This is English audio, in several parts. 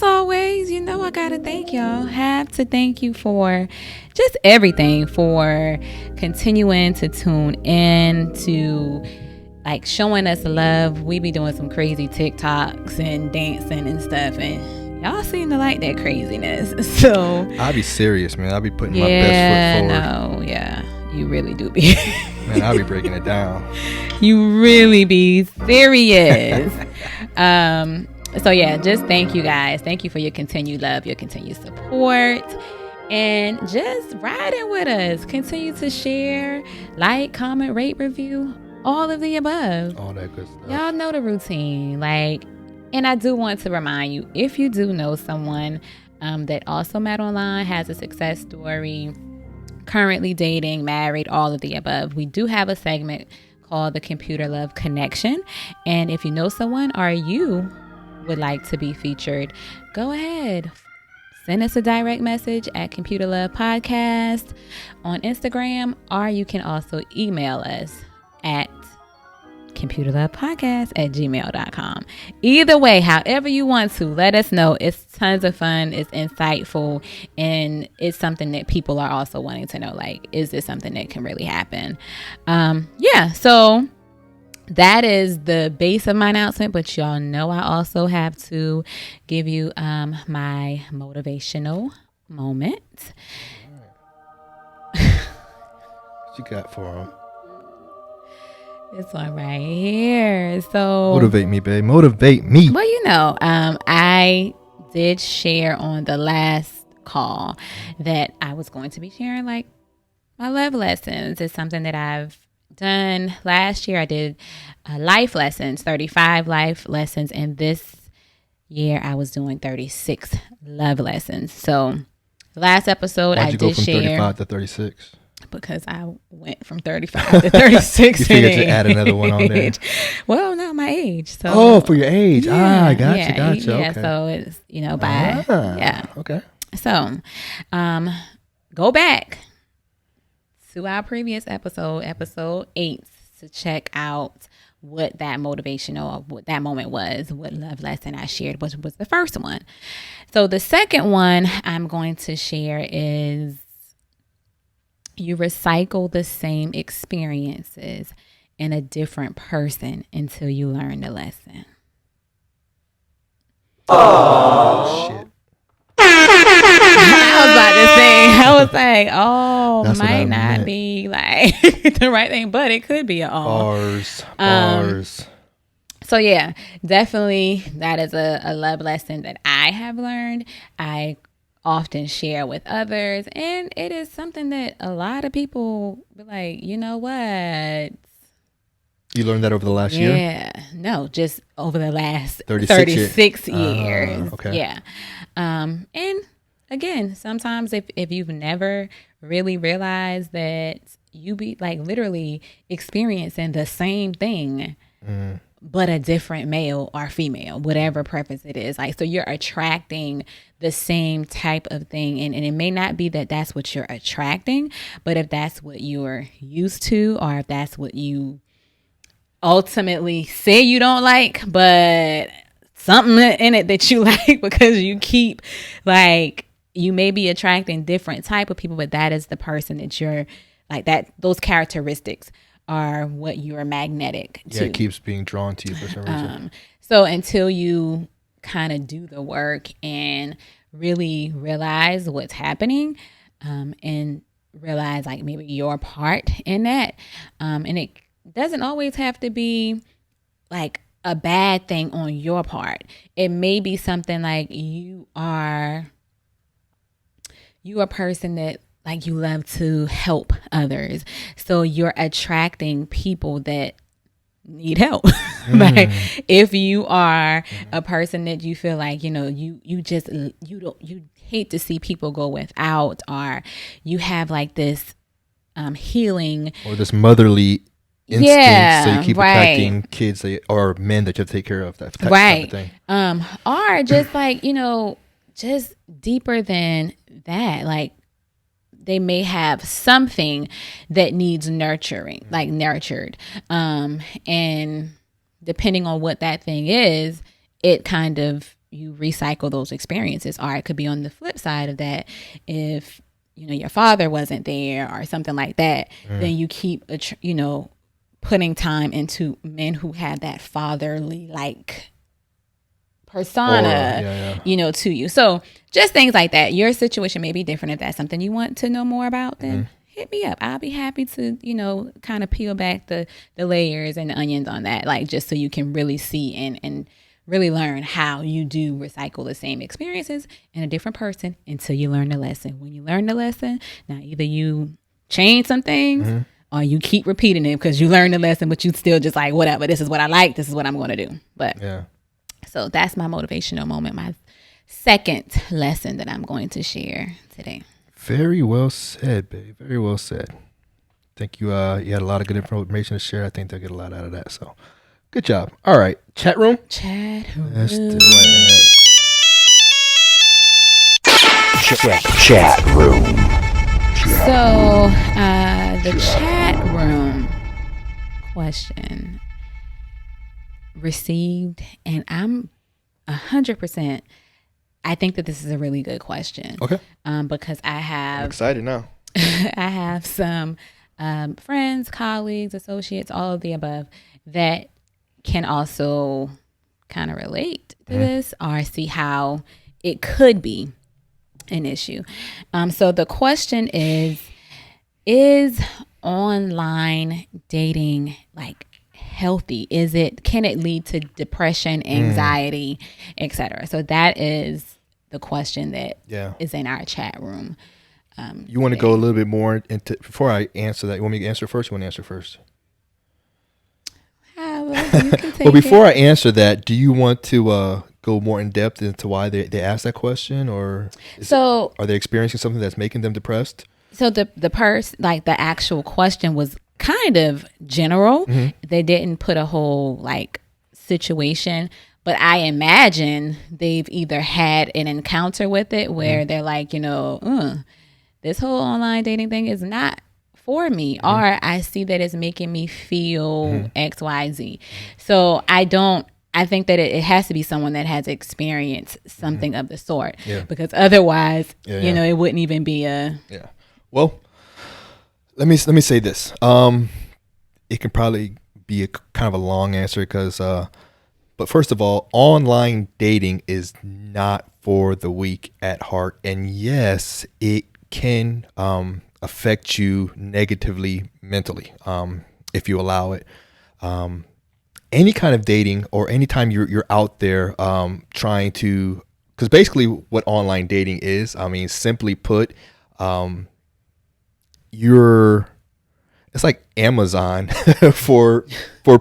as always, I gotta thank y'all. Have to thank you for just everything, for continuing to tune in, to like showing us love. We be doing some crazy TikToks and dancing and stuff, and y'all seem to like that craziness. So I'll be serious, man. I'll be putting my best foot forward. You really do be. Man, I'll be breaking it down. You really be serious. So yeah, just thank you guys. Thank you for your continued love, your continued support, and just riding with us. Continue to share, like, comment, rate, review, all of the above. All that good stuff. Y'all know the routine. And I do want to remind you, if you do know someone that also met online, has a success story, currently dating, married, all of the above, we do have a segment called the Computer Love Connection. And if you know someone or you would like to be featured, go ahead, send us a direct message at Computer Love Podcast on Instagram, or you can also email us at computerlovepodcast@gmail.com. Either way, however you want to, let us know. It's tons of fun, it's insightful, and it's something that people are also wanting to know, like, is this something that can really happen? So that is the base of my announcement, but y'all know I also have to give you my motivational moment. What you got for them? This one right here. So motivate me, babe. Motivate me. Well, I did share on the last call that I was going to be sharing like my love lessons. It's something that I've done last year. I did life lessons, 35 life lessons, and this year I was doing 36 love lessons. So last episode Why'd I you did go from share 35 to 36? Because I went from 35 to 36. You figured to add another one on there? Well, not my age. So for your age. Yeah, Gotcha. Yeah, okay. so it's, Okay. So, go back to our previous episode 8, to check out what that motivational, what that moment was, what love lesson I shared was the first one. So the second one I'm going to share is, you recycle the same experiences in a different person until you learn the lesson. Oh, shit. I was about to say, I was like, That's might not be like the right thing, but it could be an Bars. So yeah, definitely that is a love lesson that I have learned. I often share with others, and it is something that a lot of people be like, you know what? You learned that over the last year? Yeah. No, just over the last 36 years. Okay. Yeah. And again, sometimes if you've never really realized that you be like literally experiencing the same thing, but a different male or female, whatever preference it is. Like, so you're attracting the same type of thing. And it may not be that that's what you're attracting, but if that's what you're used to, or if that's what you ultimately say you don't like, but something in it that you like, because you keep like, you may be attracting different type of people, but that is the person that you're like, that those characteristics are what you're magnetic to. Yeah, it keeps being drawn to you for some reason. So until you kind of do the work and really realize what's happening, and realize like maybe your part in that, and it doesn't always have to be like a bad thing on your part. It may be something like you are a person that like you love to help others, so you're attracting people that need help. Like if you are a person that you feel like, you hate to see people go without, or you have like this healing or this motherly instinct, so you keep attracting kids or men that you have to take care of, that type of thing. Or just like, just deeper than that, like they may have something that needs nurturing, like nurtured. And depending on what that thing is, it kind of you recycle those experiences. Or it could be on the flip side of that. If, your father wasn't there or something like that, then you keep, putting time into men who have that fatherly persona, to you. So just things like that. Your situation may be different. If that's something you want to know more about, then hit me up. I'll be happy to, kind of peel back the layers and the onions on that, just so you can really see and really learn how you do recycle the same experiences in a different person until you learn the lesson. When you learn the lesson, now either you change some things or you keep repeating it because you learned the lesson, but you still just whatever, this is what I like, this is what I'm going to do. But so that's my motivational moment, my second lesson that I'm going to share today. Very well said, babe. Very well said. I think you had a lot of good information to share. I think they'll get a lot out of that. So good job. All right. Chat room? Chat room. Let's do it. Chat room. So the chat room question received, and I'm 100%. I think that this is a really good question. Okay. Because I'm excited now. I have some friends, colleagues, associates, all of the above that can also kind of relate to this or see how it could be an issue. So the question is online dating healthy? Can it lead to depression, anxiety, etc.? So that is the question that is in our chat room. You want to go a little bit more into, before I answer that, you want me to answer first? You want to answer first? Well, before I answer that, do you want to go more in depth into why they asked that question, or are they experiencing something that's making them depressed? So the the actual question was kind of general. They didn't put a whole situation, but I imagine they've either had an encounter with it where they're this whole online dating thing is not for me, or I see that it's making me feel XYZ. So I think that it has to be someone that has experienced something of the sort, because otherwise, it wouldn't even be a. Yeah. Well, let me say this. It can probably be a kind of a long answer because, but first of all, online dating is not for the weak at heart, and yes, it can affect you negatively mentally if you allow it. Any kind of dating, or anytime you're out there trying to, because basically what online dating is, simply put, it's like Amazon for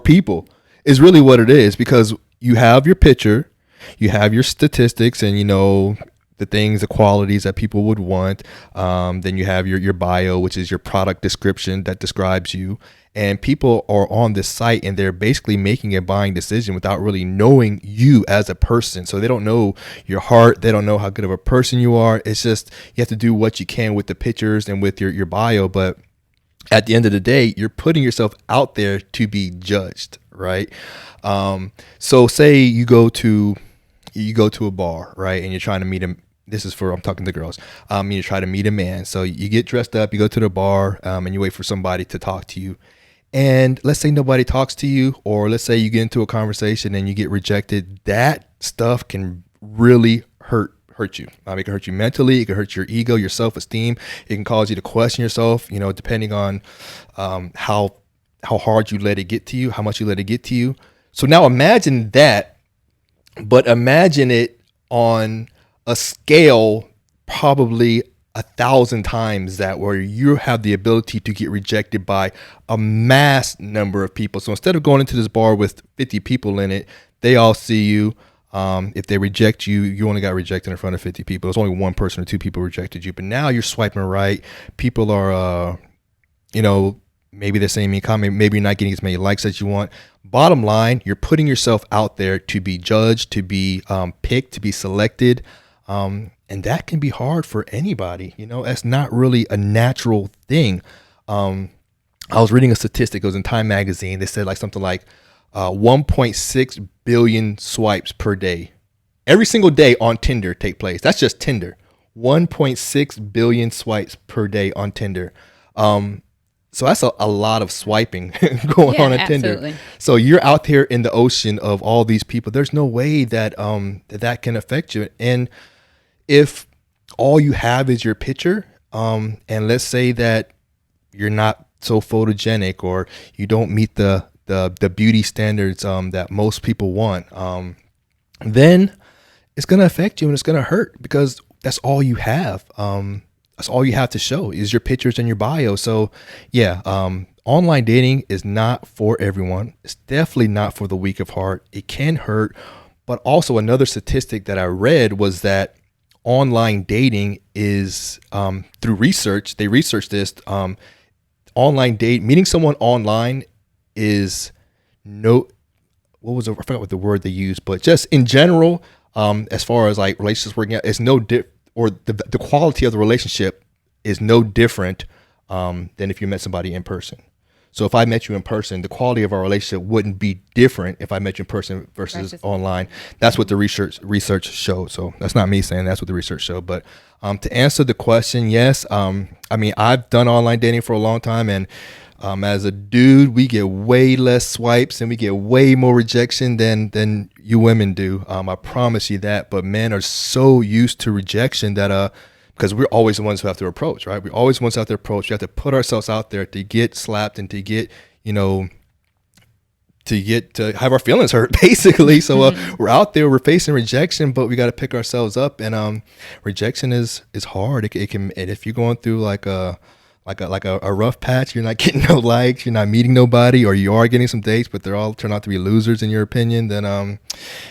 people is really what it is, because you have your picture, you have your statistics, and the things, the qualities that people would want. Then you have your bio, which is your product description that describes you. And people are on this site and they're basically making a buying decision without really knowing you as a person. So they don't know your heart. They don't know how good of a person you are. It's just, you have to do what you can with the pictures and with your bio. But at the end of the day, you're putting yourself out there to be judged, right? So say you go to a bar, right? And you're trying to meet him. I'm talking to girls. You try to meet a man. So you get dressed up, you go to the bar, and you wait for somebody to talk to you. And let's say nobody talks to you, or let's say you get into a conversation and you get rejected. That stuff can really hurt you. It can hurt you mentally. It can hurt your ego, your self-esteem. It can cause you to question yourself, depending on how hard you let it get to you, how much you let it get to you. So now imagine that, but imagine it on a scale probably 1,000 times that, where you have the ability to get rejected by a mass number of people. So instead of going into this bar with 50 people in it, they all see you. If they reject you, you only got rejected in front of 50 people. It's only one person or two people rejected you. But now you're swiping right. People are, maybe they're saying mean comment. Maybe you're not getting as many likes as you want. Bottom line, you're putting yourself out there to be judged, to be picked, to be selected. And that can be hard for anybody. That's not really a natural thing. I was reading a statistic. It was in Time magazine. They said something like 1.6 billion swipes per day. every single day on Tinder take place. That's just Tinder. 1.6 billion swipes per day on Tinder. So that's a lot of swiping going on at absolutely. Tinder. So you're out there in the ocean of all these people. There's no way that that can affect you. And if all you have is your picture, and let's say that you're not so photogenic or you don't meet the beauty standards that most people want, then it's going to affect you and it's going to hurt because that's all you have. That's all you have to show is your pictures and your bio. So yeah, online dating is not for everyone. It's definitely not for the weak of heart. It can hurt. But also another statistic that I read was that online dating is, through research, they researched this, online date, meeting someone online is I forgot what the word they used, but just in general, as far as like relationships working out, it's the quality of the relationship is no different than if you met somebody in person. So if I met you in person, the quality of our relationship wouldn't be different if I met you in person versus online. That's what the research showed. So that's not me saying, that's what the research showed. But to answer the question, yes. I mean, I've done online dating for a long time, and as a dude, we get way less swipes and we get way more rejection than you women do. I promise you that. But men are so used to rejection that because we're always the ones who have to approach, right? We're always the ones who have to approach. We have to put ourselves out there to get slapped and to get, to have our feelings hurt, basically. So we're out there, we're facing rejection, but we got to pick ourselves up. And rejection is hard. It can, and if you're going through like a rough patch, you're not getting no likes, you're not meeting nobody, or you are getting some dates, but they're all turn out to be losers in your opinion, then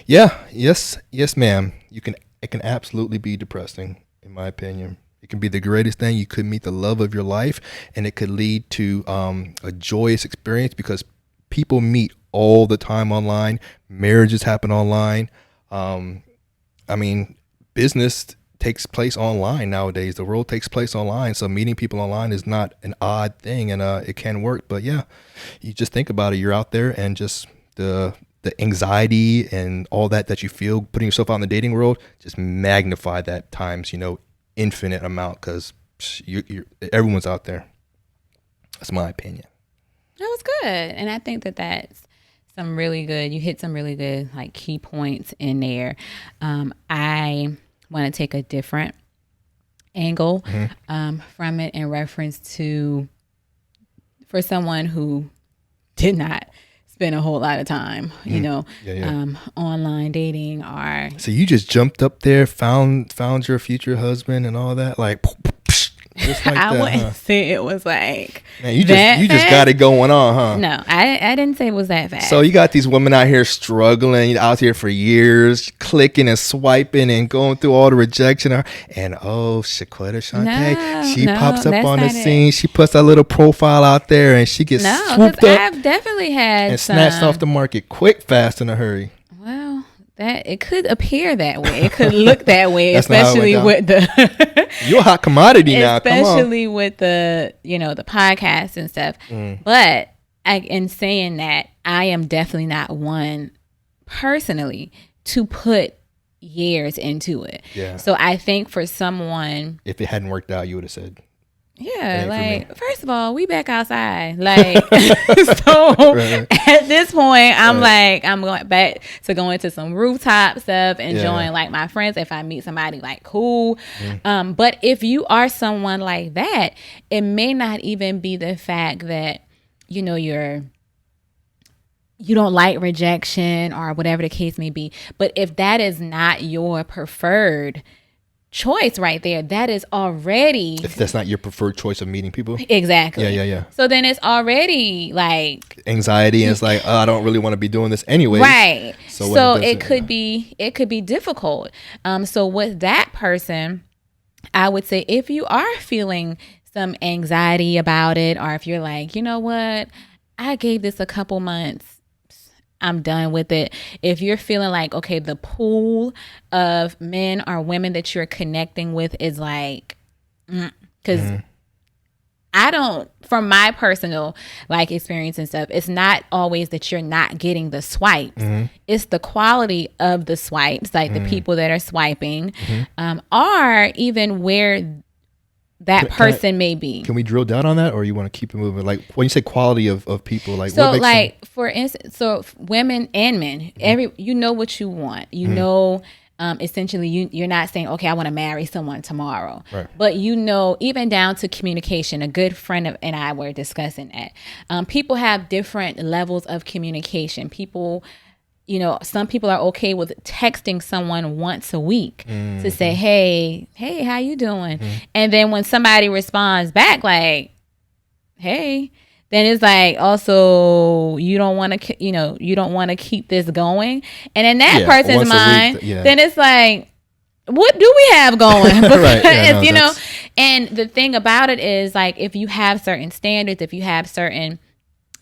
yes, ma'am, it can absolutely be depressing, in my opinion. It can be the greatest thing. You could meet the love of your life, and it could lead to a joyous experience because people meet all the time online. Marriages happen online. I mean, business takes place online nowadays. The world takes place online. So meeting people online is not an odd thing, and it can work. But yeah, you just think about it. You're out there, and just the anxiety and all that you feel putting yourself out in the dating world, just magnify that times, infinite amount, because everyone's out there. That's my opinion. That was good. And I think that's you hit some really good like key points in there. I want to take a different angle from it in reference to, for someone who did not spend a whole lot of time, online dating, or so you just jumped up there, found your future husband and all that, like just like I that, wouldn't say it was like, man, you just got it going on, huh? No, I didn't say it was that fast. So you got these women out here struggling, out here for years, clicking and swiping and going through all the rejection, and Shaquita Shantae, she pops up on the scene. She puts that little profile out there, and she gets swooped up. I've definitely had and snatched off the market quick, fast, in a hurry. Well, that it could appear that way. It could look that way, especially with the you're a hot commodity now. Especially with the the podcast and stuff. But in saying that, I am definitely not one personally to put years into it. Yeah. So I think for someone, if it hadn't worked out, you would have said, yeah, like, first of all, we back outside. Like, so right. At this point, I'm like, I'm going back to going to some rooftop stuff, enjoying like my friends. If I meet somebody like cool. But if you are someone like that, it may not even be the fact that, you don't like rejection or whatever the case may be. But if that is not your preferred choice right there, that is already, if that's not your preferred choice of meeting people, exactly. Yeah. So then it's already like anxiety, and it's like, I don't really want to be doing this anyway, right? So it could be difficult. So with that person, I would say, if you are feeling some anxiety about it, or if you're like, you know what, I gave this a couple months, I'm done with it. If you're feeling like, okay, the pool of men or women that you're connecting with is like, because I don't, from my personal like experience and stuff, it's not always that you're not getting the swipes. It's the quality of the swipes, like the people that are swiping, are even where that person may be. Can we drill down on that, or you want to keep it moving? Like when you say quality of people, like so what makes like for instance, so women and men, you know what you want. You know, essentially you're not saying, okay, I want to marry someone tomorrow. Right. But you know, even down to communication, a good friend and I were discussing that. People have different levels of communication. People, you know, some people are okay with texting someone once a week to say, hey, how you doing? And then when somebody responds back like, hey, then it's like, also, you don't want to, you know, you don't want to keep this going. And in that person's mind, then it's like, what do we have going? Because, right. you know, and the thing about it is like, if you have certain standards, if you have certain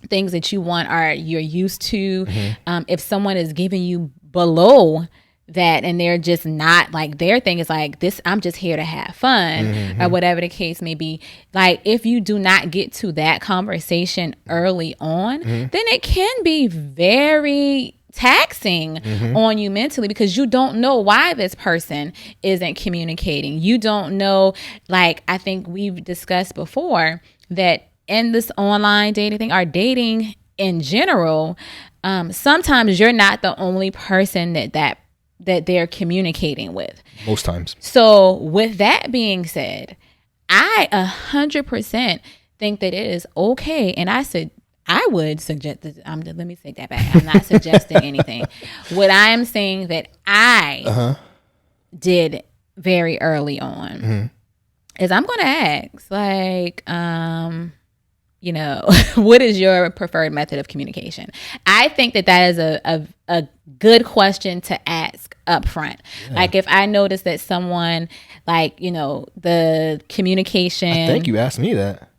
things that you want or you're used to, if someone is giving you below that and they're just not like, their thing is like this, I'm just here to have fun, or whatever the case may be, like if you do not get to that conversation early on, then it can be very taxing on you mentally, because you don't know why this person isn't communicating. You don't know, like I think we've discussed before that in this online dating thing, or dating in general, sometimes you're not the only person that they're communicating with. Most times. So with that being said, I 100% think that it is okay. And I would suggest that, let me take that back. I'm not suggesting anything. What I am saying that I did very early on is I'm going to ask, like, you know, what is your preferred method of communication? I think that is a good question to ask up front. Yeah. Like if I notice that someone, like, you know, the communication. I think you asked me that.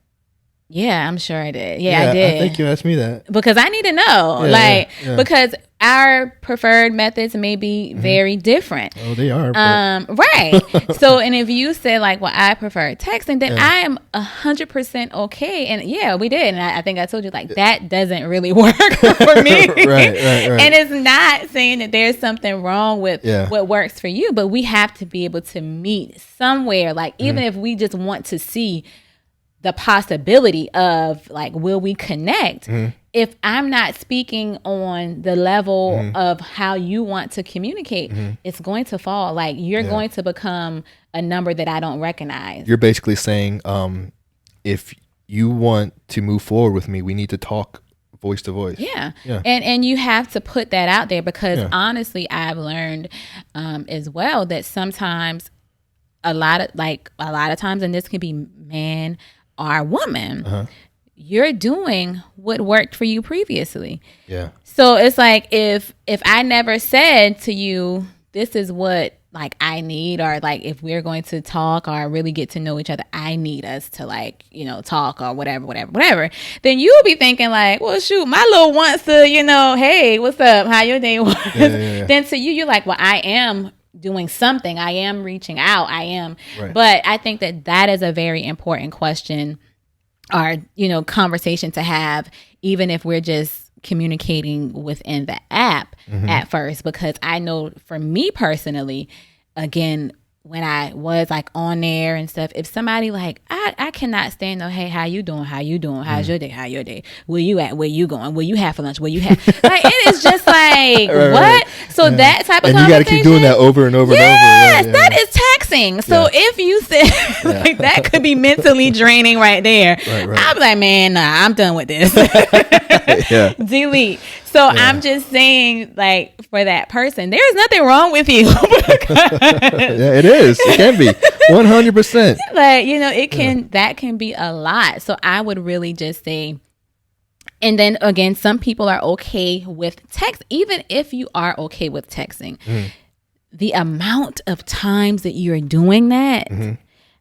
Yeah, I'm sure I did. Yeah, I did. I think you asked me that. Because I need to know. Because our preferred methods may be very different. Oh, they are. Right. So, and if you say like, well, I prefer texting, then I am 100% okay. And yeah, we did. And I think I told you like, that doesn't really work for me. right. And it's not saying that there's something wrong with what works for you, but we have to be able to meet somewhere. Like, even if we just want to see the possibility of like, will we connect? If I'm not speaking on the level of how you want to communicate, it's going to fall. Like you're going to become a number that I don't recognize. You're basically saying, if you want to move forward with me, we need to talk voice to voice. Yeah. And you have to put that out there, because honestly, I've learned as well that sometimes a lot of times, and this can be man or woman, you're doing what worked for you previously. Yeah. So it's like if I never said to you, this is what like I need, or like if we're going to talk or really get to know each other, I need us to like, you know, talk or whatever, then you'll be thinking like, well, shoot, my little wants to, you know, hey, what's up? How your day was? Then to you, you're like, well, I am doing something. I am reaching out. I am. Right. But I think that is a very important question, or, you know, conversation to have, even if we're just communicating within the app at first, because I know for me personally, again, when I was like on there and stuff, if somebody like, I cannot stand hey, how you doing? How's your day? Where you at? Where you going? Where you have for lunch? Where you have? Like, it is just like, what? So that type of conversation. And you got to keep doing that over and over and over. Yes, that is taxing. So if you say, like, that could be mentally draining right there. Right. I'm like, man, nah, I'm done with this. Delete. So I'm just saying, like, for that person, there's nothing wrong with you. Yeah, it is. It can be 100%. Like, you know, it can, that can be a lot. So I would really just say, and then again, some people are okay with text. Even if you are okay with texting, the amount of times that you're doing that,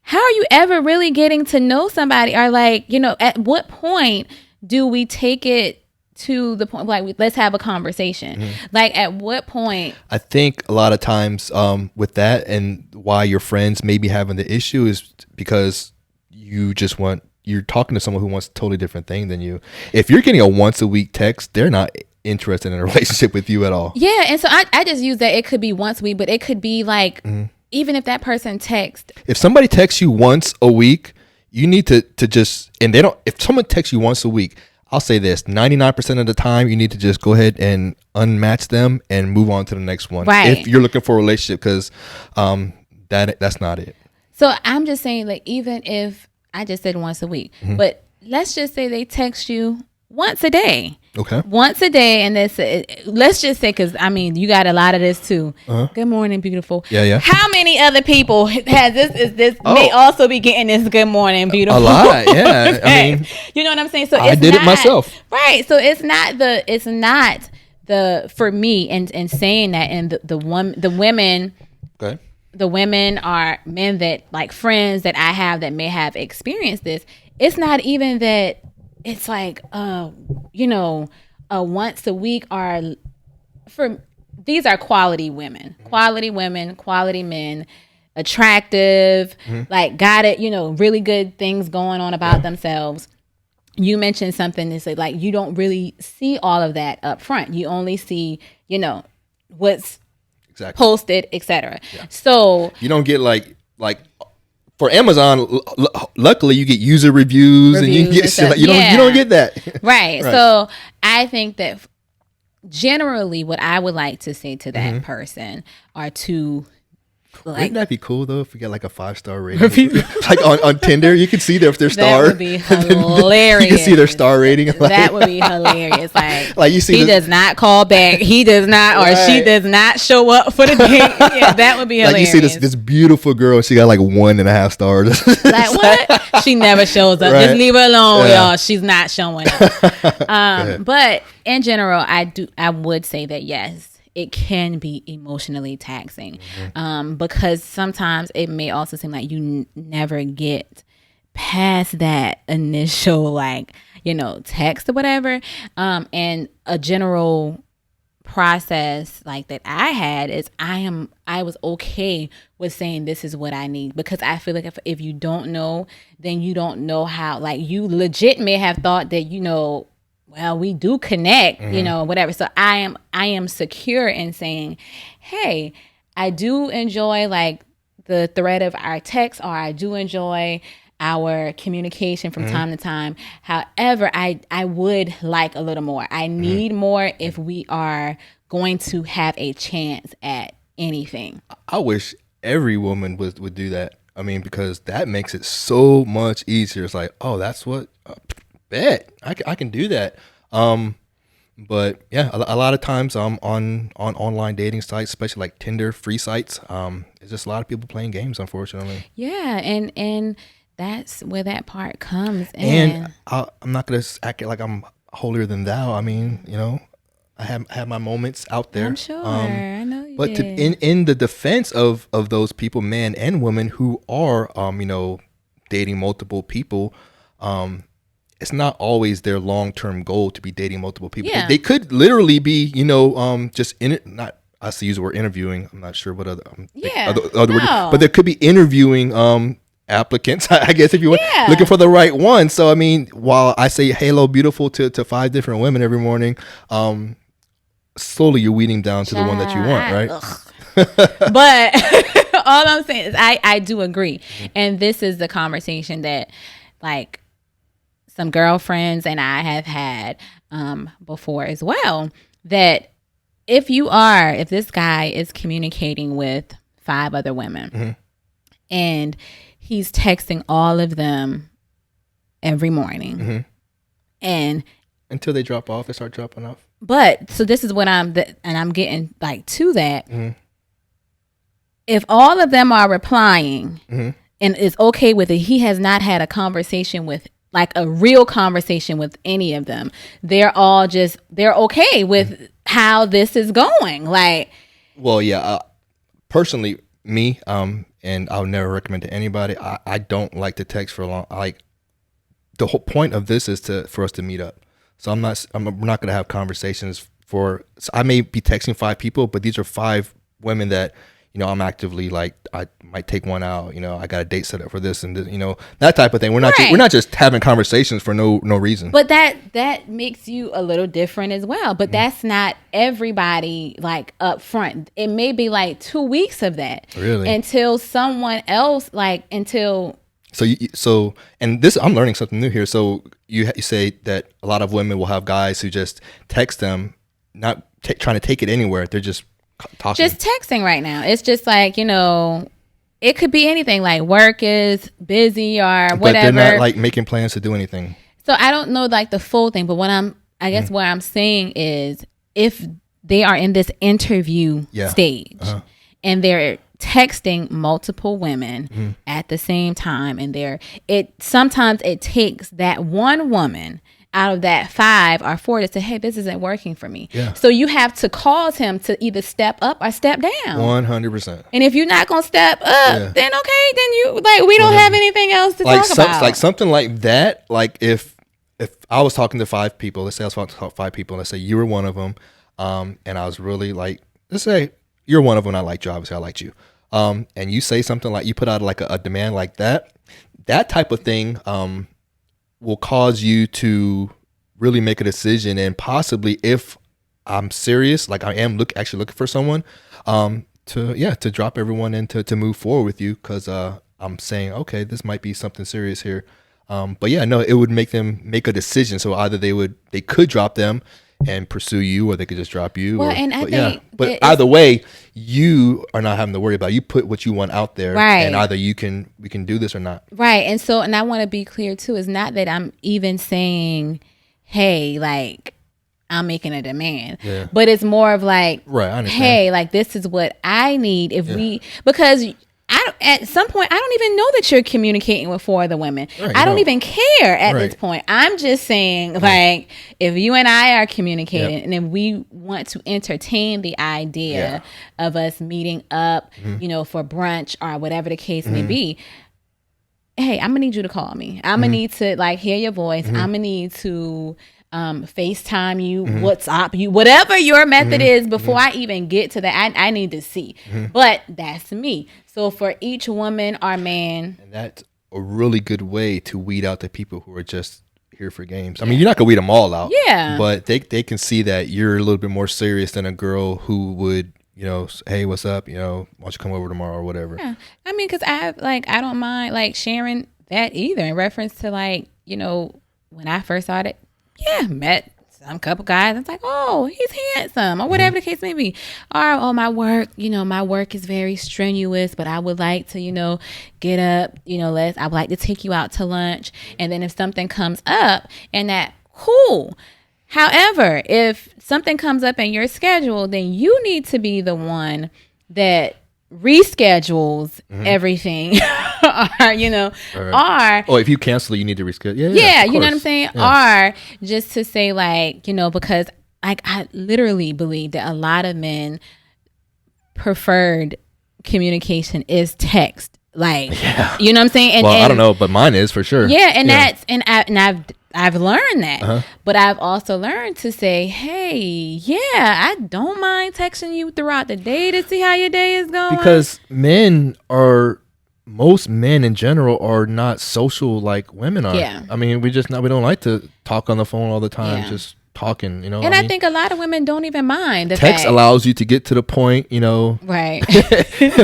how are you ever really getting to know somebody? Or like, you know, at what point do we take it to the point, like, let's have a conversation? Like, at what point? I think a lot of times with that, and why your friends may be having the issue, is because you just want, you're talking to someone who wants a totally different thing than you. If you're getting a once a week text, they're not interested in a relationship with you at all. Yeah, and so I just use that. It could be once a week, but it could be like even if that person texts. If somebody texts you once a week, you need to just, and they don't, if someone texts you once a week, I'll say this, 99% of the time, you need to just go ahead and unmatch them and move on to the next one. Right. If you're looking for a relationship, because that's not it. So I'm just saying, like, even if I just said once a week, but let's just say they text you once a day. Okay. Once a day, and let's just say, because I mean, you got a lot of this too. Good morning, beautiful. Yeah. How many other people has this? Is this may also be getting this good morning, beautiful? A lot, yeah. I mean, you know what I'm saying. So I did it myself, right? So it's not the for me, and saying that, and the women. okay. The women are men that, like, friends that I have that may have experienced this. It's not even that it's like, once a week these are quality women, quality men, attractive, like got it, really good things going on about themselves. You mentioned something to say, like, you don't really see all of that up front. You only see, what's Exactly. posted, etc. So You don't get like for Amazon. Luckily, you get user reviews and you get shit. Like, you don't get that. right. So I think that generally, what I would like to say to that person are to, like, Wouldn't that be cool though if we get like a 5-star rating? Like on Tinder, you can see their star. that would be hilarious. You can see their star rating. That would be hilarious. Like you see, he does not call back. He does not, or she does not show up for the date. Yeah, that would be hilarious. Like you see this beautiful girl, she got like 1.5 stars. Like, what? She never shows up. Just leave her alone, y'all. She's not showing up. But in general, I would say that yes, it can be emotionally taxing, because sometimes it may also seem like you never get past that initial, like, text or whatever. And a general process like that I had is I was okay with saying this is what I need, because I feel like if you don't know, then you don't know how, like, you legit may have thought that, well, we do connect, whatever. So I am secure in saying, hey, I do enjoy, like, the thread of our text, or I do enjoy our communication from time to time. However, I would like a little more. I need more if we are going to have a chance at anything. I wish every woman would do that. I mean, because that makes it so much easier. It's like, oh, that's what. Bet I can do that. But yeah, a lot of times on online dating sites, especially like Tinder, free sites, it's just a lot of people playing games, unfortunately. Yeah, and that's where that part comes in. And I'm not gonna act like I'm holier than thou. I mean, I have my moments out there. I'm sure. I know you but did. In the defense of those people, men and women who are dating multiple people, it's not always their long-term goal to be dating multiple people. Yeah. They could literally be, not, I see use the word interviewing. I'm not sure what other word, but there could be interviewing applicants, I guess, if you want, looking for the right one. So I mean, while I say hello beautiful to 5 different women every morning, slowly you're weeding down to the one that you want, right? But all I'm saying is I do agree. And this is the conversation that, like, some girlfriends and I have had before as well, that if this guy is communicating with 5 other women and he's texting all of them every morning, and until they drop off, they start dropping off. But so this is what I'm getting, like, to that. If all of them are replying and is okay with it, he has not had a conversation with, like, a real conversation with any of them. They're okay with how this is going. Like, well, yeah, personally, me, and I'll never recommend to anybody. I don't like to text for long. Like, the whole point of this is for us to meet up. So we're not going to have conversations so I may be texting 5 people, but these are 5 women that, you know, I'm actively like, I might take one out, you know, I got a date set up for this and this, you know, that type of thing. We're not Right. we're not just having conversations for no reason. But that makes you a little different as well. But that's not everybody like up front. It may be like 2 weeks of that. Really? Until someone else So and this, I'm learning something new here. So you say that a lot of women will have guys who just text them, not trying to take it anywhere. They're just talking. just texting right now. It's just like, you know, it could be anything, like work is busy or whatever. But they're not like making plans to do anything. So I don't know like the full thing, but what I'm saying is, if they are in this interview stage and they're texting multiple women at the same time, and sometimes it takes that one woman out of that 5 or 4 to say, hey, this isn't working for me. Yeah. So you have to cause him to either step up or step down. 100%. And if you're not going to step up, then okay, then we don't have anything else to talk about. Like something like that. Like if I was talking to 5 people, let's say I was talking to 5 people, and let's say you were one of them, and I was really like, let's say you're one of them, and I liked you, obviously I liked you, and you say something like, you put out like a demand like that type of thing, will cause you to really make a decision, and possibly, if I'm serious, like I am actually looking for someone, to drop everyone and to move forward with you, because I'm saying, okay, this might be something serious here. But yeah, no, it would make them make a decision. So either they could drop them and pursue you, or they could just drop you. Well, and I think but either way, you are not having to worry about it. You put what you want out there, right? And either we can do this or not, right? And so, and I want to be clear too. It's not that I'm even saying, hey, like, I'm making a demand, but it's more of like, right? I understand. Hey, like, this is what I need because at some point, I don't even know that you're communicating with 4 other women. Right, I don't even care at this point. I'm just saying, like, if you and I are communicating, and then we want to entertain the idea of us meeting up, you know, for brunch or whatever the case may be, hey, I'm gonna need you to call me. I'm gonna need to like hear your voice. I'm gonna need to FaceTime you, WhatsApp you, whatever your method is before I even get to that. I need to see. But that's me. So for each woman or man, and that's a really good way to weed out the people who are just here for games. I mean, you're not gonna weed them all out, but they can see that you're a little bit more serious than a girl who would, you know, hey, what's up? You know, why don't you come over tomorrow or whatever. Yeah. I mean, because I don't mind like sharing that either in reference to, like, you know, when I first started, met some couple guys. It's like, oh, he's handsome, or whatever the case may be. Or, oh, my work is very strenuous, but I would like to, you know, get up, you know, I would like to take you out to lunch. And then if something comes up and that, cool. However, if something comes up in your schedule, then you need to be the one that reschedules everything, or, you know, or if you cancel it, you need to reschedule. Yeah, you know what I'm saying? Or just to say, like, you know, because like I literally believe that a lot of men preferred communication is text. Like, you know what I'm saying? And I don't know, but mine is for sure. Yeah, and I've learned that, but I've also learned to say, hey, I don't mind texting you throughout the day to see how your day is going. Because most men in general are not social like women are. Yeah. I mean, we don't like to talk on the phone all the time, just talking, you know. And I think a lot of women don't even mind the text fact. allows you to get to the point, you know. Right.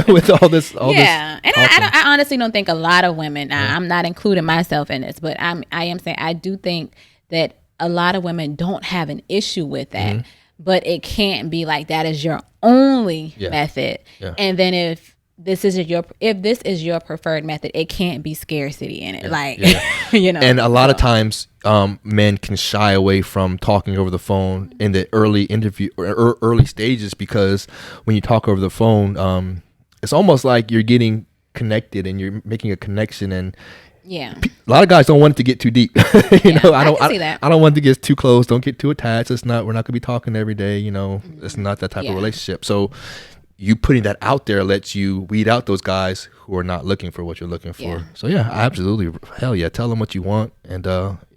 with all this. And I honestly don't think a lot of women, I'm not including myself in this, but I am saying I do think that a lot of women don't have an issue with that, but it can't be like that is your only method. Yeah. And then if this is your preferred method, it can't be scarcity in it. You know. And a lot of times men can shy away from talking over the phone in the early interview or early stages, because when you talk over the phone, it's almost like you're getting connected and you're making a connection, and a lot of guys don't want it to get too deep. you know, I don't want it to get too close. Don't get too attached. We're not gonna be talking every day, you know. It's not that type of relationship. So you putting that out there lets you weed out those guys who are not looking for what you're looking for. So absolutely, hell yeah, tell them what you want, and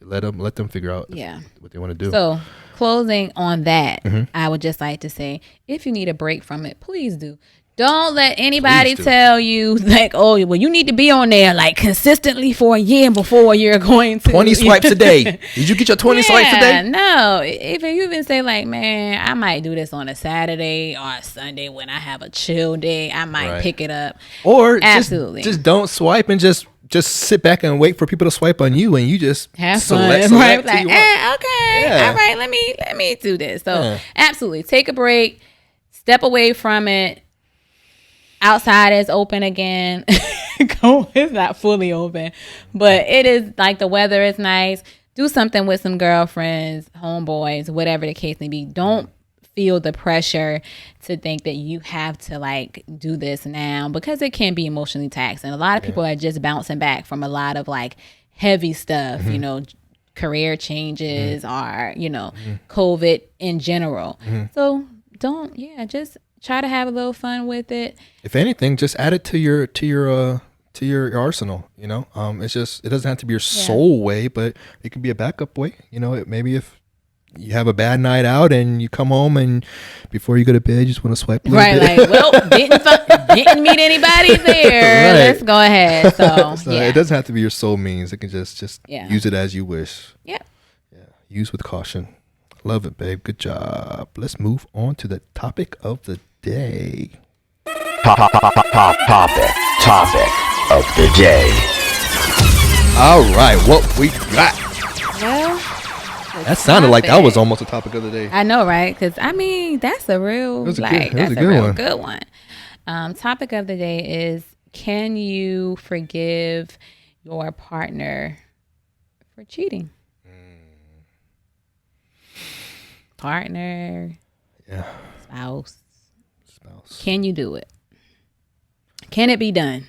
let them figure out what they want to do. So closing on that, I would just like to say, if you need a break from it, please do. Don't let anybody do. tell you like, oh, well, you need to be on there like consistently for a year before you're going to 20 swipes a day. Did you get your 20 swipes a day? No. If you even say like, man, I might do this on a Saturday or a Sunday when I have a chill day, I might pick it up. Or absolutely, just don't swipe and just sit back and wait for people to swipe on you, and you just have select fun, right? like, okay, all right, let me do this. So absolutely, take a break, step away from it. Outside is open again. It's not fully open, but it is like the weather is nice. Do something with some girlfriends, homeboys, whatever the case may be. Don't feel the pressure to think that you have to like do this now, because it can be emotionally taxing. A lot of people are just bouncing back from a lot of like heavy stuff, you know, career changes or, you know, COVID in general. So just try to have a little fun with it. If anything, just add it to your arsenal. You know, it doesn't have to be your sole way, but it can be a backup way. You know, maybe if you have a bad night out and you come home and before you go to bed, you just want to swipe a little bit. Like, well, didn't meet anybody there. Let's go ahead. So it doesn't have to be your sole means. It can just use it as you wish. Yep. Yeah. Use with caution. Love it, babe. Good job. Let's move on to the topic of the day. Topic of the day. All right, what we got? Well, that sounded like that was almost a topic of the day. I know, right? Because I mean, that's a real good one. Topic of the day is: can you forgive your partner for cheating? Partner, spouse. Can you do it? Can it be done?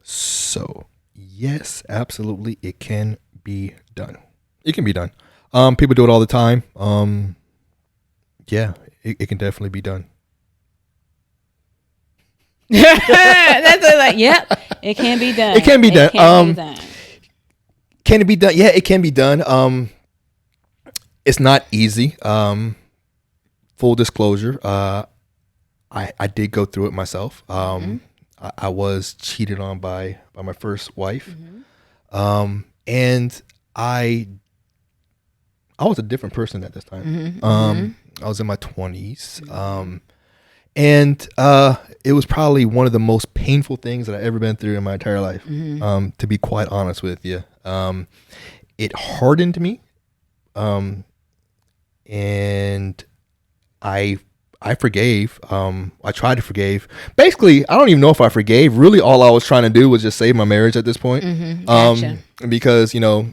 So, yes, absolutely, it can be done. It can be done. People do it all the time. Yeah, it can definitely be done. That's like, yep, it can be done. It can be done. Can it be done? Yeah, it can be done. It's not easy. Full disclosure, I did go through it myself. I was cheated on by my first wife, and I was a different person at this time. I was in my 20s, and it was probably one of the most painful things that I've ever been through in my entire life. To be quite honest with you, it hardened me. And I forgave. I tried to forgive. Basically, I don't even know if I forgave. Really, all I was trying to do was just save my marriage at this point. Gotcha. Because, you know,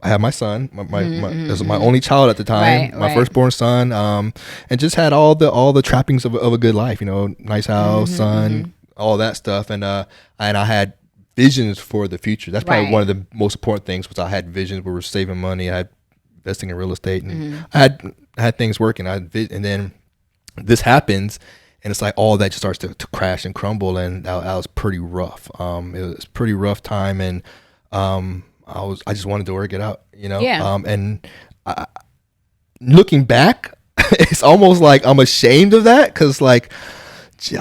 I had my son. This was my only child at the time. My firstborn son. And just had all the trappings of a good life. You know, nice house, son, all that stuff. And I had visions for the future. That's probably one of the most important things. Was I had visions. We were saving money. I had investing in real estate, and I had things working. And then this happens, and it's like all that just starts to crash and crumble, and that was pretty rough. It was a pretty rough time, and I just wanted to work it out, you know. And looking back, it's almost like I'm ashamed of that, because like,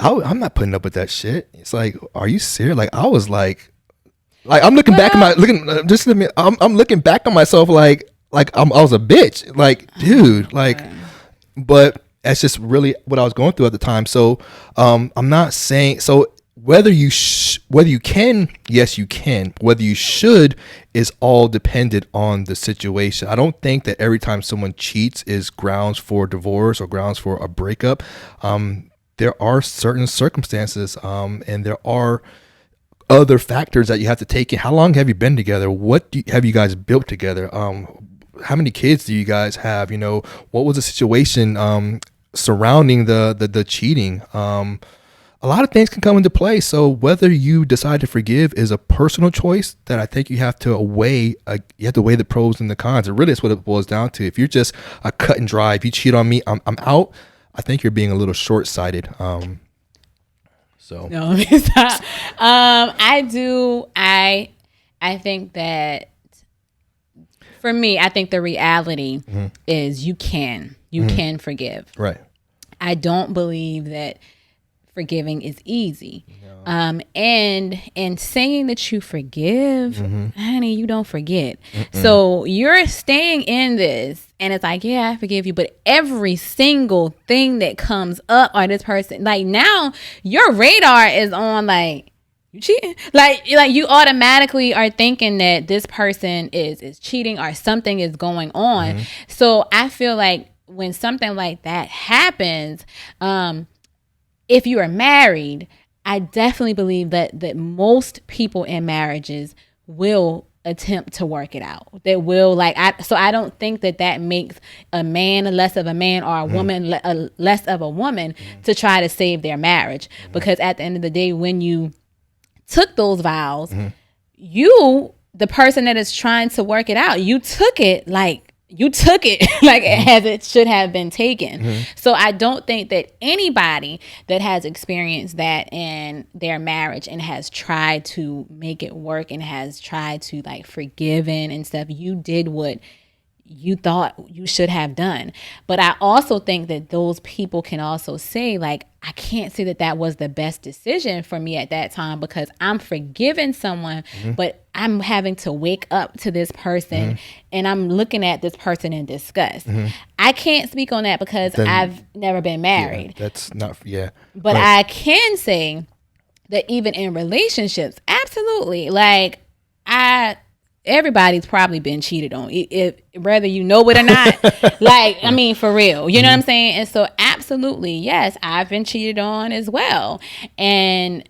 I'm not putting up with that shit. It's like, are you serious? Like, I was like I'm looking back at I'm looking back on myself like I was a bitch, like, dude, like, but that's just really what I was going through at the time. So, I'm not saying, so whether you can, yes, you can. Whether you should is all dependent on the situation. I don't think that every time someone cheats is grounds for divorce or grounds for a breakup. There are certain circumstances, and there are other factors that you have to take in. How long have you been together? What have you guys built together? How many kids do you guys have? You know, what was the situation surrounding the cheating? A lot of things can come into play. So whether you decide to forgive is a personal choice that I think you have to weigh. You have to weigh the pros and the cons. It really is what it boils down to. If you're just a cut and dry, if you cheat on me, I'm out. I think you're being a little short-sighted. So no, it's not. I think that for me, I think the reality is you can forgive. Right. I don't believe that forgiving is easy. And saying that you forgive, honey, you don't forget. So you're staying in this, and it's like, yeah, I forgive you, but every single thing that comes up or this person, like now your radar is on like, you cheating, like you automatically are thinking that this person is cheating or something is going on. So I feel like when something like that happens, if you are married, I definitely believe that most people in marriages will attempt to work it out. They will so I don't think that makes a man less of a man or a woman less of a woman to try to save their marriage. Because at the end of the day, when you took those vows, you, the person that is trying to work it out, you took it like as it should have been taken. So I don't think that anybody that has experienced that in their marriage and has tried to make it work and has tried to like forgiven and stuff, you did what you thought you should have done. But I also think that those people can also say, like, I can't say that was the best decision for me at that time, because I'm forgiving someone, but I'm having to wake up to this person and I'm looking at this person in disgust. I can't speak on that because I've never been married. Yeah, that's not, But I can say that even in relationships, absolutely, like everybody's probably been cheated on, if whether you know it or not. Like, I mean, for real, you know what I'm saying? And so absolutely, yes, I've been cheated on as well. And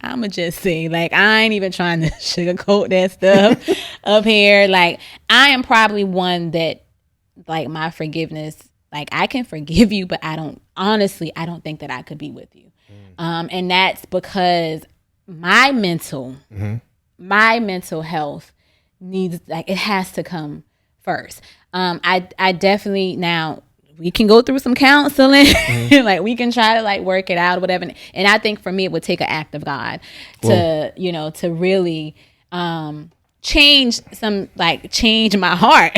I'ma just say, like, I ain't even trying to sugarcoat that stuff up here. Like, I am probably one that, like, my forgiveness, like, I can forgive you, but I don't think that I could be with you. And that's because my mental health needs, like, it has to come first. I definitely, now we can go through some counseling, like we can try to like work it out or whatever. And I think for me, it would take an act of God to, to really change my heart.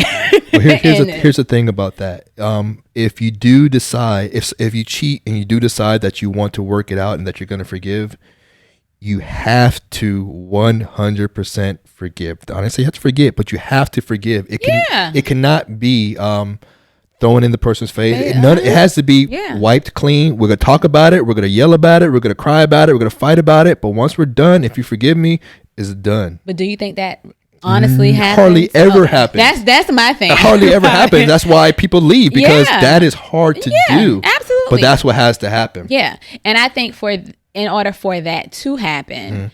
Well, here's the thing about that. If you do decide, if you cheat and you do decide that you want to work it out and that you're going to forgive, you have to 100% forgive. Honestly, you have to forget, but you have to forgive. It cannot be thrown in the person's face. It has to be wiped clean. We're going to talk about it. We're going to yell about it. We're going to cry about it. We're going to fight about it. But once we're done, if you forgive me, it's done. But do you think that honestly happens? Hardly ever happens. That's my thing. It hardly ever happens. That's why people leave, because that is hard to do. Absolutely. But that's what has to happen. Yeah. And I think in order for that to happen,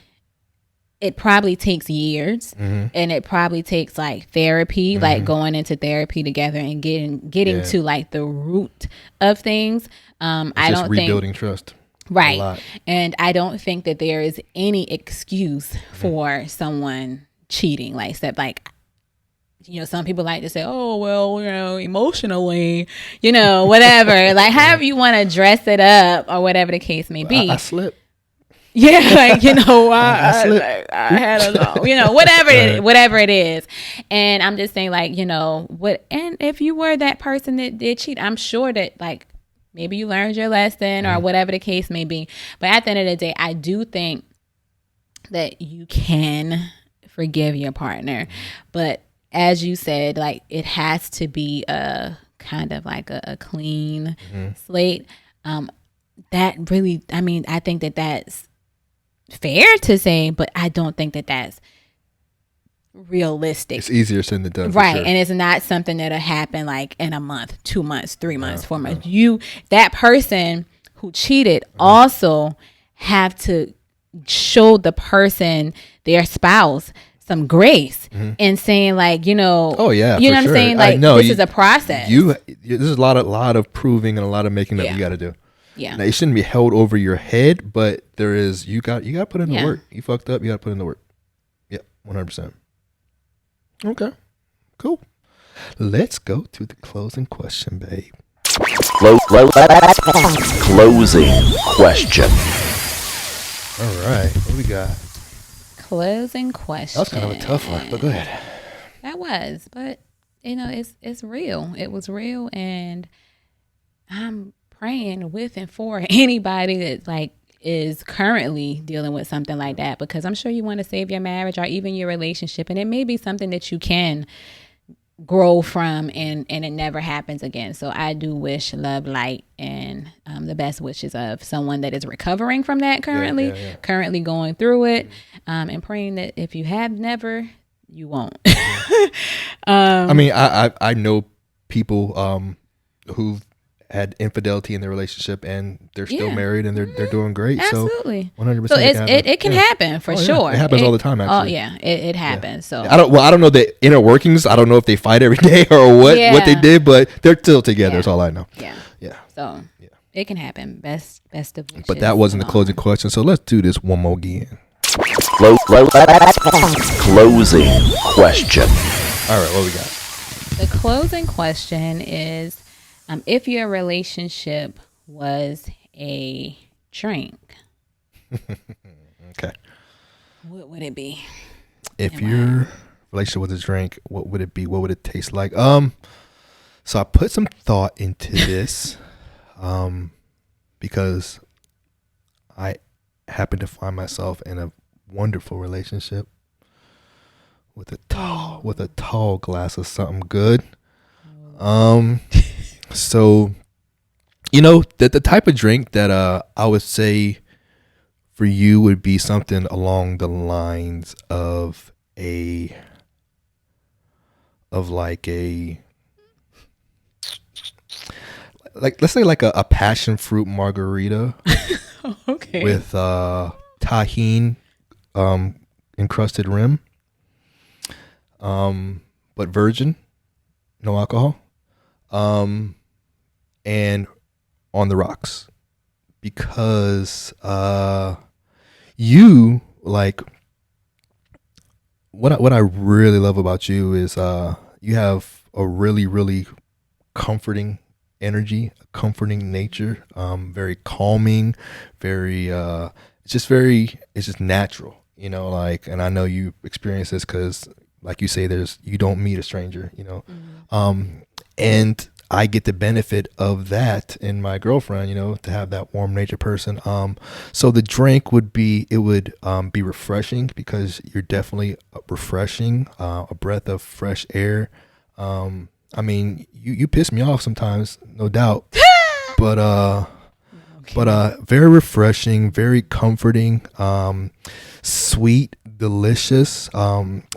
it probably takes years, and it probably takes like therapy, like going into therapy together and getting to like the root of things. I don't rebuilding trust. Right. And I don't think that there is any excuse for someone cheating, like, except like, some people like to say, oh, well, emotionally, whatever, like however you want to dress it up or whatever the case may be. I slipped. Yeah, like, I had a long, whatever it is. And I'm just saying, like, and if you were that person that did cheat, I'm sure that, like, maybe you learned your lesson or whatever the case may be. But at the end of the day, I do think that you can forgive your partner. But as you said, like, it has to be a kind of like a clean slate. That really, I mean, I think that that's fair to say, but I don't think that that's realistic. It's easier said than done, right? Sure. And it's not something that'll happen like in a month, 2 months, 3 months, 4 months. That person who cheated also have to show the person, their spouse, some grace and saying, like, oh yeah, you know what I'm saying, like, this is a process. This is a lot of proving and a lot of making that you got to do. Yeah. Now, it shouldn't be held over your head, but there is, you got to put in the work. You fucked up, you got to put in the work. Yep, 100%. Okay, cool. Let's go to the closing question, babe. Closing question. All right, what we got? Closing question. That was kind of a tough one, but go ahead. That was, but it's real. It was real, and I'm praying with and for anybody that like is currently dealing with something like that, because I'm sure you want to save your marriage or even your relationship, and it may be something that you can grow from, and it never happens again. So I do wish love, light, and the best wishes of someone that is recovering from that currently, currently going through it, and praying that if you have never, you won't. I mean, I know people who've had infidelity in their relationship and they're still married and they're doing great. Absolutely. So 100%. So it can happen for sure. It happens all the time, actually. Oh yeah, it happens. Yeah. So I don't know the inner workings. I don't know if they fight every day or what they did, but they're still together. That's all I know. Yeah. So it can happen. Best of wishes. But that wasn't the closing question. So let's do this one more again. Closing question. All right, what we got? The closing question is, if your relationship was a drink, okay, what would it be? If your relationship was a drink, what would it be? What would it taste like? So I put some thought into this, because I happen to find myself in a wonderful relationship with a tall glass of something good. So, that the type of drink that I would say for you would be something along the lines of let's say like a passion fruit margarita. Okay. With tahini encrusted rim, but virgin, no alcohol, and on the rocks, because you like what I really love about you is you have a really, really comforting energy, a comforting nature, very calming, very it's just natural, and I know you experience this because like you say, you don't meet a stranger, and I get the benefit of that in my girlfriend, to have that warm nature person. So the drink would be refreshing, because you're definitely refreshing, a breath of fresh air. I mean, you piss me off sometimes, no doubt, but very refreshing, very comforting, sweet, delicious.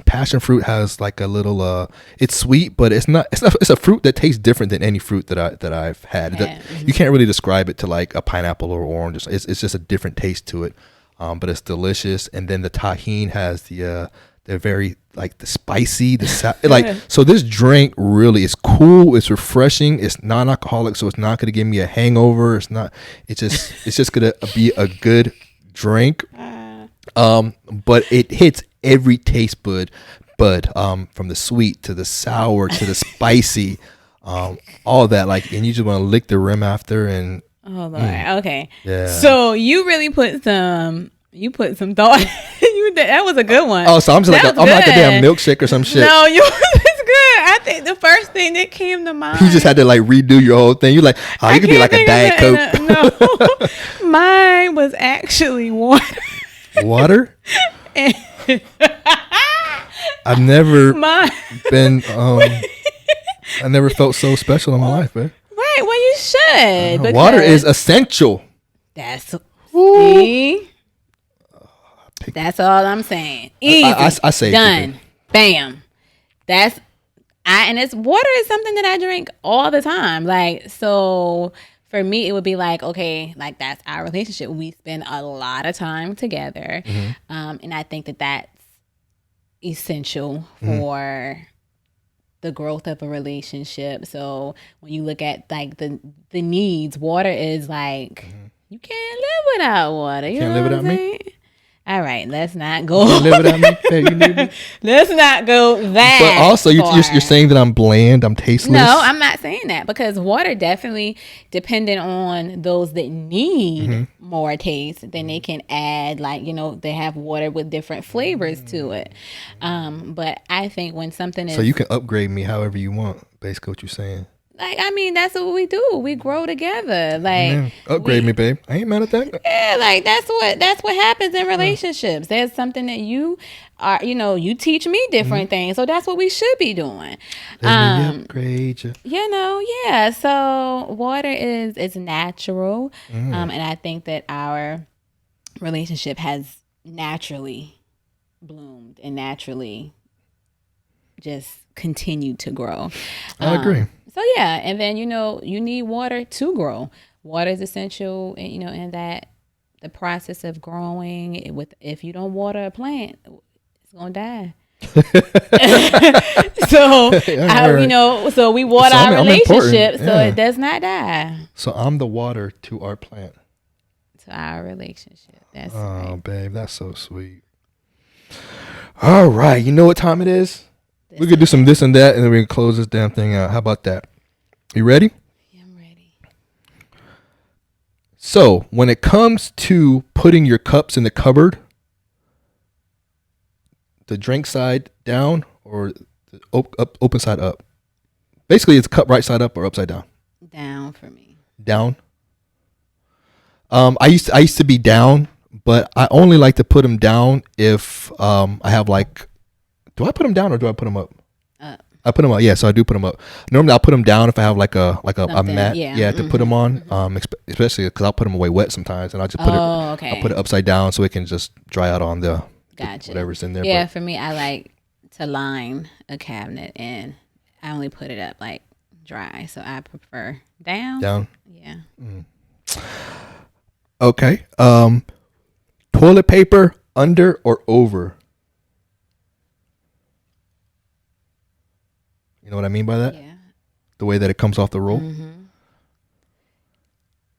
Passion fruit has like a little it's sweet, but it's a fruit that tastes different than any fruit that I've had. You can't really describe it to like a pineapple or orange. It's just a different taste to it, but it's delicious. And then the tahini has the very like the spicy, so this drink really is cool. It's refreshing. It's non-alcoholic, so it's not going to give me a hangover. It's just going to be a good drink. But it hits every taste bud, from the sweet to the sour to the spicy, all that, and you just want to lick the rim after. And oh Lord, okay, yeah. So you really put some thought. That was a good one. Oh, so I'm just I'm like a damn milkshake or some shit. No, yours is good. I think the first thing that came to mind. You just had to like redo your whole thing. You're like, you could be like a Diet Coke. No, mine was actually water. Water? I've never been. I never felt so special in my life, man. Right. Well, you should. Water is essential. That's see. That's all I'm saying. Easy. I say done. Bam. And it's water is something that I drink all the time. Like, so for me, it would be like, okay, like that's our relationship. We spend a lot of time together. Mm-hmm. And I think that that's essential for the growth of a relationship. So when you look at like the needs, water is like, you can't live without water. You can't know live what I'm without saying? Me? All right, let's not go. You live without me? Hey, you need me? Let's not go that. But also, you're saying that I'm bland, I'm tasteless. No, I'm not saying that, because water definitely, depending on those that need more taste, then they can add, like, they have water with different flavors to it. But I think when something is, so you can upgrade me however you want. Basically, what you're saying. Like, I mean, that's what we do. We grow together. Like, Yeah. Upgrade me, babe. I ain't mad at that. yeah, like that's what happens in relationships. There's something that you are, you teach me different things, so that's what we should be doing. Let me upgrade you. Yeah. So water is natural, and I think that our relationship has naturally bloomed and naturally just continued to grow. I agree. So yeah, and then you need water to grow. Water is essential, in that the process of growing. If you don't water a plant, it's gonna die. So we water our relationship so it does not die. So I'm the water to our plant. To our relationship. That's right. Babe, that's so sweet. All right, you know what time it is? We could do some this and that, and then we can close this damn thing out. How about that? You ready? Yeah, I'm ready. So, when it comes to putting your cups in the cupboard, the drink side down or the open side up? Basically, it's cup right side up or upside down. Down for me. Down. I used to be down, but I only like to put them down if I have like. Do I put them down or do I put them up? I put them up. Yeah, so I do put them up. Normally, I'll put them down if I have like a mat. Yeah, to put them on. Especially because I'll put them away wet sometimes, and I'll just put I'll put it upside down so it can just dry out on the whatever's in there. Yeah, for me, I like to line a cabinet, and I only put it up like dry, so I prefer down. Down. Yeah. Okay. Toilet paper under or over? You know what I mean by that? Yeah. The way that it comes off the roll?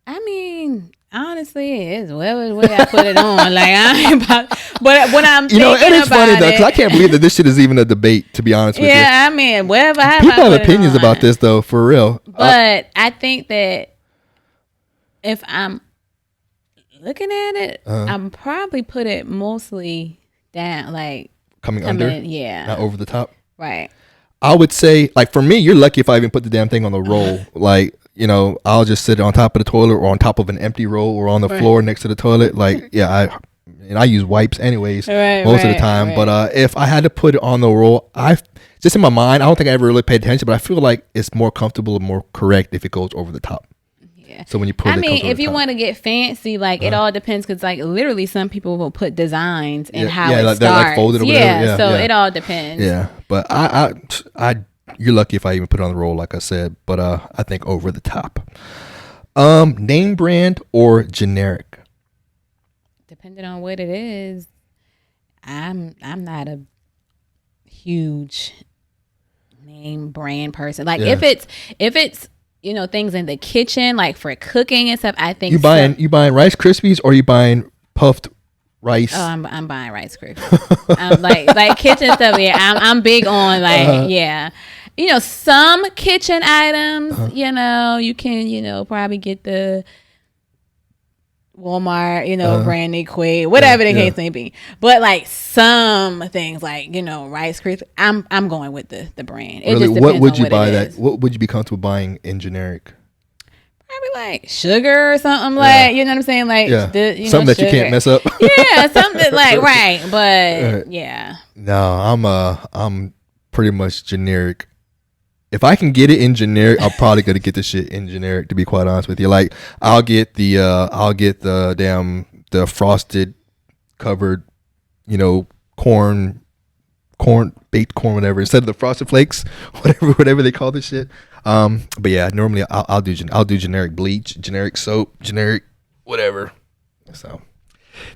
I mean, honestly, it's whatever way I put it on. Like, I ain't about, but when I'm thinking about it. And it's funny, though, because I can't believe that this shit is even a debate, to be honest with you. Yeah, I mean, whatever. People have opinions about this, though, for real. But I think that if I'm looking at it, I'm probably put it mostly down, like coming under? Yeah. Not over the top? Right. I would say, like, for me, you're lucky if I even put the damn thing on the roll. Like, I'll just sit on top of the toilet or on top of an empty roll or on the floor next to the toilet. Like, yeah, I use wipes anyways most of the time. Right. But if I had to put it on the roll, just in my mind, I don't think I ever really paid attention, but I feel like it's more comfortable and more correct if it goes over the top. Yeah. So when you put if you want to get fancy, like it all depends, because like literally some people will put designs and how it starts. Like folded or whatever. Yeah, so it all depends. Yeah, but you're lucky if I even put it on the roll, like I said. But I think over the top. Name brand or generic? Depending on what it is, I'm not a huge name brand person. Like if it's things in the kitchen, like for cooking and stuff, I think you buying Rice Krispies or you buying puffed rice? Oh, I'm buying Rice Krispies. I'm like kitchen stuff. Yeah, I'm big on some kitchen items. You can probably get the Walmart, brand Equate, whatever the case may be. But like some things, like Rice Krispies, I'm going with the brand. It just depends what would you on buy that? What would you be comfortable buying in generic? Probably like sugar or something like, you know what I'm saying? Like something that sugar. You can't mess up. Yeah, something like right, but yeah. No, I'm pretty much generic. If I can get it in generic, I'm probably gonna get the shit in generic. To be quite honest with you, like I'll get the frosted covered, corn baked corn, whatever, instead of the Frosted Flakes, whatever they call this shit. But yeah, normally I'll do generic bleach, generic soap, generic whatever. So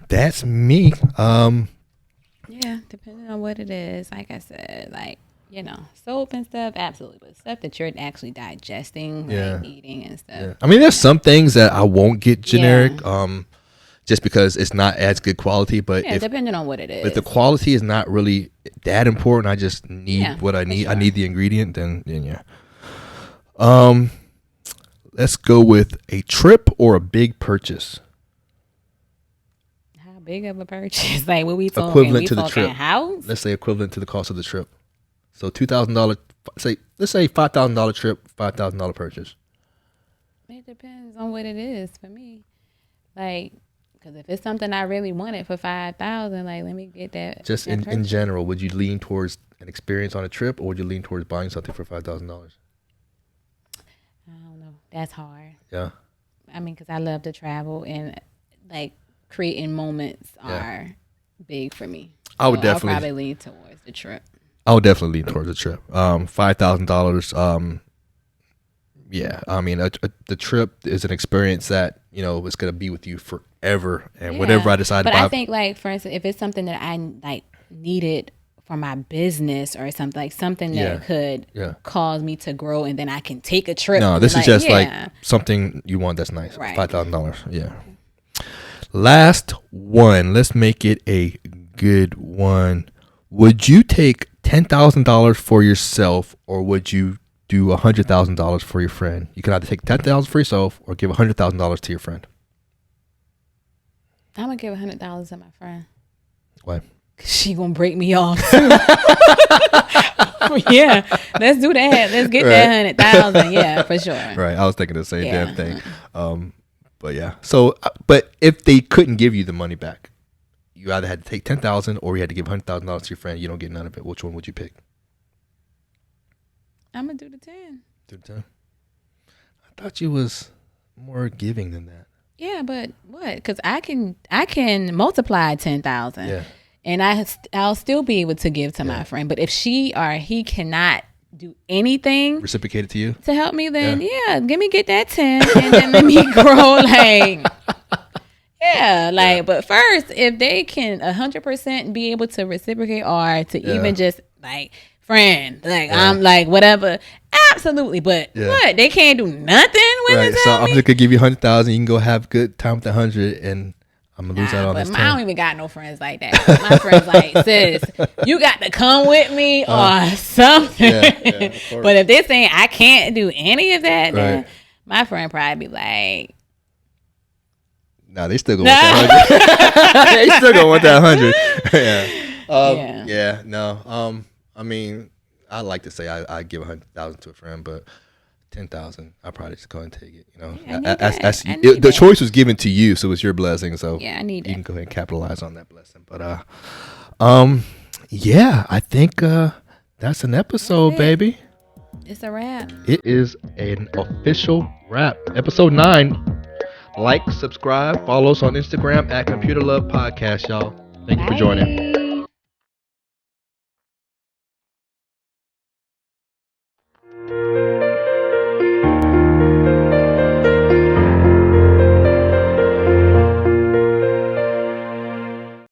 that's me. Yeah, depending on what it is. Like I said, like. Soap and stuff, absolutely. But stuff that you're actually digesting, like eating and stuff. Yeah. I mean, there's some things that I won't get generic, just because it's not as good quality. But depending on what it is. If the quality is not really that important, I just need what I need. Sure. I need the ingredient. Then yeah. Let's go with a trip or a big purchase. How big of a purchase? Like what we talking? Equivalent to the trip. House? Let's say equivalent to the cost of the trip. So $2,000 let's say $5,000 trip, $5,000 purchase. It depends on what it is for me. Like, because if it's something I really wanted for 5,000, like, let me get that. Just that in general, would you lean towards an experience on a trip, or would you lean towards buying something for $5,000? I don't know. That's hard. Yeah. I mean, because I love to travel, and like creating moments are big for me. I would I'll probably lean towards the trip. I would definitely lean towards the trip. $5,000. Yeah, I mean, the trip is an experience that it's gonna be with you forever, and whatever I decide to buy. But I think, like, for instance, if it's something that I like needed for my business or something that could cause me to grow, and then I can take a trip. No, this is just like something you want that's nice. Right. $5,000. Yeah. Last one. Let's make it a good one. Would you take $10,000 for yourself, or would you do $100,000 for your friend? You can either take $10,000 for yourself or give $100,000 to your friend. I'm gonna give $100 to my friend. Why? Cause she gonna break me off too. Yeah, let's do that. Let's get that 100,000. Yeah, for sure. Right. I was thinking the same damn thing. But yeah. So, but if they couldn't give you the money back, you either had to take $10,000 or you had to give $100,000 to your friend. You don't get none of it. Which one would you pick? I'm gonna do the 10. Do the 10. I thought you was more giving than that. Yeah, but what? Because I can multiply 10,000. Yeah. And I'll still be able to give to my friend. But if she or he cannot do anything reciprocate it to you to help me, then get that 10 and then let me grow. Like, but first, if they can 100% be able to reciprocate or to even just like friend, like I'm like whatever, absolutely. But what? They can't do nothing with it. So I'm just gonna give you 100,000. You can go have a good time with 100, and I'm gonna lose out on this. I don't even got no friends like that. My friends like, sis, you got to come with me or something. But if they're saying I can't do any of that, then my friend probably be like, nah, they still gonna want that 100. They still gonna want that 100. No. I mean, I like to say I give 100,000 to a friend, but 10,000, I probably just go and take it. The choice was given to you, so it's your blessing. So I need it. You can go ahead and capitalize on that blessing. But I think that's an episode, baby. It's a wrap. It is an official wrap. Episode 9. Like, subscribe, follow us on Instagram at Computer Love Podcast, y'all. Thank you for joining.